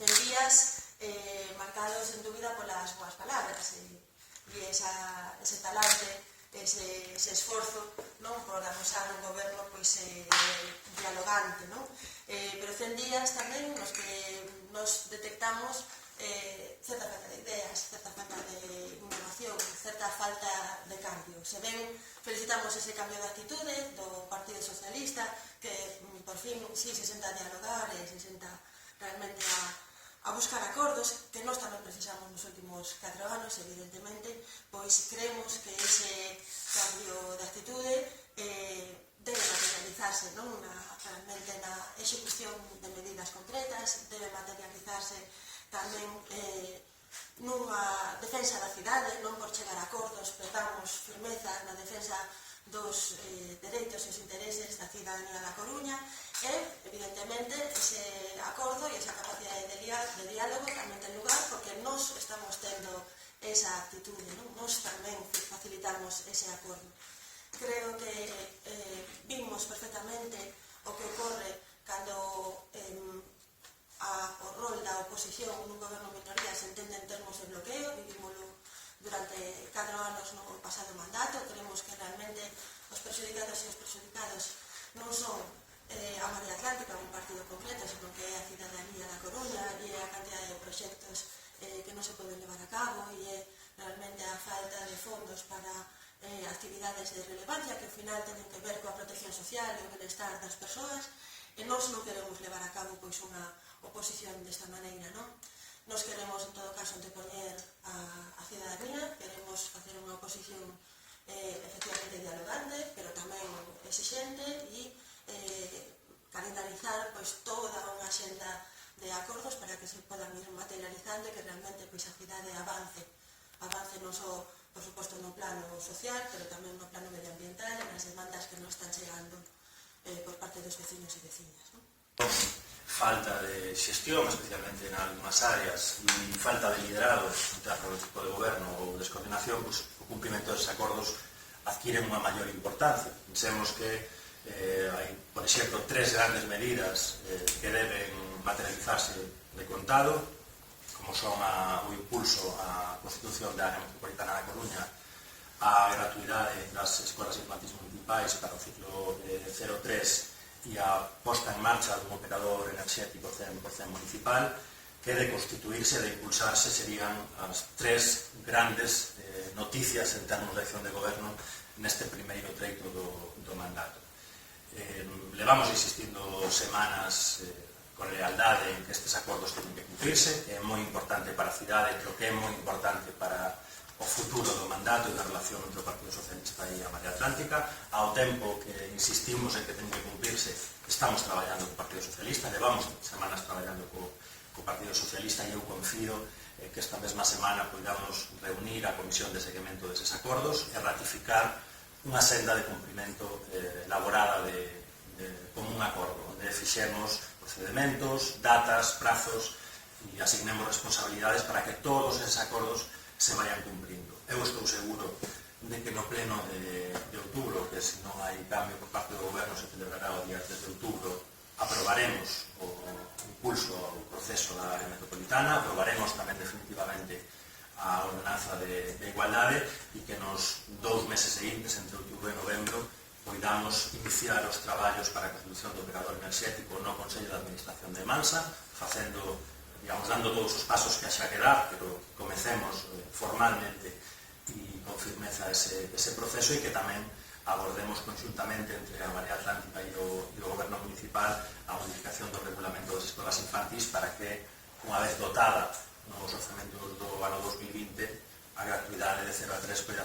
En días marcados en dúbida polas boas palabras e ese talante, ese esforzo, non, por amosar un goberno dialogante, non? Pero 100 días tamén nos que nos detectamos certa falta de ideas, certa falta de innovación, certa falta de cambio. Se ven, felicitamos ese cambio de actitude do Partido Socialista, que por fin sí se senta a dialogar e se senta realmente a buscar acordos, que nós tamén precisamos nos últimos 4 anos, evidentemente, pois creemos que ese cambio de actitude debe materializarse, non? Realmente na execución de medidas concretas, debe materializarse tamén nunha defensa da cidade, non por chegar a acordos, perdamos firmeza na defensa dos dereitos e os intereses da cidadanía da Coruña e, evidentemente, ese acordo e esa capacidade de diálogo tamén ten lugar porque nós estamos tendo esa actitude, non? Nós tamén facilitamos ese acordo. Creo que vimos perfectamente o que ocorre cando o rol da oposición nun goberno minoría se entende en termos de bloqueo, vivimoslo durante 4 anos no pasado mandato. Creemos que realmente os perxudicados e os perxudicados non son a Marea Atlántica, un partido concreto, sino que é a cidadanía da Coruña e a cantidad de proxectos que non se poden levar a cabo e é realmente a falta de fondos para actividades de relevancia que ao final teñen que ver coa protección social e o benestar das persoas e nós non queremos levar a cabo pois unha oposición desta maneira, non? Nos queremos, en todo caso, antepoñer a cidadanía, queremos facer unha oposición efectivamente dialogante, pero tamén exixente e calendarizar toda unha xenda de acordos para que se podan ir materializando e que realmente a cidade avance non só, por suposto, no plano social, pero tamén no plano medioambiental e nas demandas que nos están chegando por parte dos veciños e veciñas, non? Falta de xestión, especialmente en algunhas áreas, e falta de liderado interno do tipo de goberno ou descoordinación, o cumprimento desses acordos adquiren unha maior importancia. Pensemos que hai, por exemplo, 3 grandes medidas que deben materializarse de contado, como son o impulso á constitución da área metropolitana da Coruña, a gratuidade das escolas infantis municipais para o ciclo 03 e a posta en marcha dun operador enerxético 100% municipal, que de constituirse, de impulsarse, serían as 3 grandes noticias en termos de acción de goberno neste primeiro treito do mandato. Levamos insistindo semanas con lealdade en que estes acordos teñen que cumplirse, que é moi importante para a cidade, creo que é moi importante para o futuro do mandato e da relación entre o Partido Socialista e a Marea Atlántica. Ao tempo que insistimos en que ten que cumplirse, estamos traballando co Partido Socialista, levamos semanas traballando co Partido Socialista e eu confío que esta mesma semana podamos reunir a Comisión de Seguimento deses acordos e ratificar unha senda de cumprimento elaborada como un acordo, onde fixemos procedementos, datas, prazos e asignemos responsabilidades para que todos eses acordos se vayan cumprindo. Eu estou seguro de que no pleno de outubro, que se non hai cambio por parte do goberno, se celebrará o día 3 de outubro, aprobaremos o impulso ao proceso da área metropolitana, aprobaremos tamén definitivamente a ordenanza de igualdade e que nos 2 meses seguintes, entre outubro e novembro, poidamos iniciar os traballos para a constitución do operador enerxético no Consello de Administración de Mansa, facendo, digamos, dando todos os pasos que haxa que dar, pero comecemos formalmente e con firmeza ese proceso e que tamén abordemos conjuntamente entre a Marea Atlántica e o goberno municipal a modificación do regulamento das escolas infantis para que, unha vez dotada nos orzamentos do ano 2020, a gratuidade de 0 a 3 poida